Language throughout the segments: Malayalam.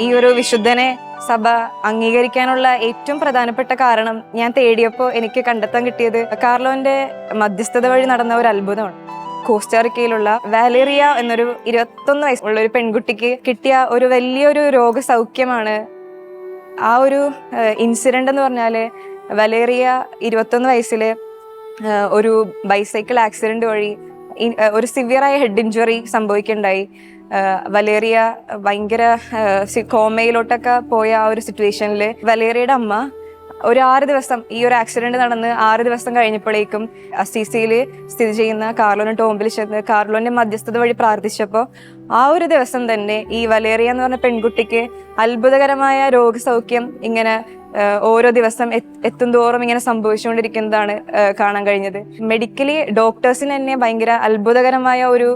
ഈ ഒരു വിശുദ്ധനെ സഭ അംഗീകരിക്കാനുള്ള ഏറ്റവും പ്രധാനപ്പെട്ട കാരണം ഞാൻ തേടിയപ്പോൾ എനിക്ക് കണ്ടെത്താൻ കിട്ടിയത് കാർലോന്റെ മധ്യസ്ഥത വഴി നടന്ന ഒരു അത്ഭുതമാണ്. കോസ്റ്റാറിക്കയിലുള്ള വാലേറിയ എന്നൊരു 21 വയസ്സുള്ള ഒരു പെൺകുട്ടിക്ക് കിട്ടിയ ഒരു വലിയൊരു രോഗസൗഖ്യമാണ്. ആ ഒരു ഇൻസിഡന്റ് എന്ന് പറഞ്ഞാല് വലേറിയ 21 വയസ്സില് ഒരു ബൈസൈക്കിൾ ആക്സിഡന്റ് വഴി ഒരു സിവിയറായ ഹെഡ് ഇഞ്ചുറി സംഭവിക്കുകയുണ്ടായി. വലേറിയ ഭയങ്കര കോമയിലോട്ടൊക്കെ പോയ ആ ഒരു സിറ്റുവേഷനിൽ വലേറിയയുടെ അമ്മ ഒരു 6 ദിവസം ഈ ഒരു ആക്സിഡന്റ് നടന്ന് 6 ദിവസം കഴിഞ്ഞപ്പോഴേക്കും അസീസിയിൽ സ്ഥിതി ചെയ്യുന്ന കാർലോന്റെ ടോംബിൽ ചെന്ന് കാർലോന്റെ മധ്യസ്ഥത വഴി പ്രാർത്ഥിച്ചപ്പോൾ ആ ഒരു ദിവസം തന്നെ ഈ വലേറിയ എന്ന് പറഞ്ഞ പെൺകുട്ടിക്ക് അത്ഭുതകരമായ രോഗസൗഖ്യം ഇങ്ങനെ ഓരോ ദിവസം എത്തുന്തോറും ഇങ്ങനെ സംഭവിച്ചുകൊണ്ടിരിക്കുന്നതാണ് കാണാൻ കഴിഞ്ഞത്. മെഡിക്കലി ഡോക്ടേഴ്സിന് തന്നെ ഭയങ്കര അത്ഭുതകരമായ ഒരു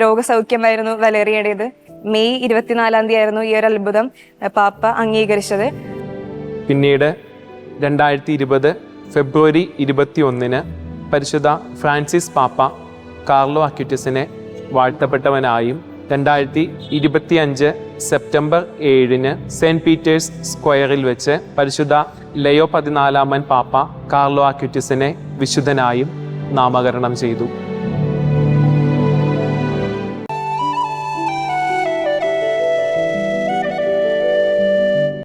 രോഗസൗഖ്യമായിരുന്നു വലേറിയയുടേത്. മെയ് 24-ാം തീയതി ആയിരുന്നു ഈ ഒരു അത്ഭുതം പാപ്പ അംഗീകരിച്ചത്. പിന്നീട് 2020 ഫെബ്രുവരി 21-ന് പരിശുദ്ധ ഫ്രാൻസിസ് പാപ്പ കാർലോ അക്യൂറ്റസിനെ വാഴ്ത്തപ്പെട്ടവനായും 2025 സെപ്റ്റംബർ 7-ന് സെന്റ് പീറ്റേഴ്സ് സ്ക്വയറിൽ വെച്ച് പരിശുദ്ധ ലയോ 14-ാമൻ പാപ്പ കാർലോ അക്യൂറ്റസിനെ വിശുദ്ധനായും നാമകരണം ചെയ്തു.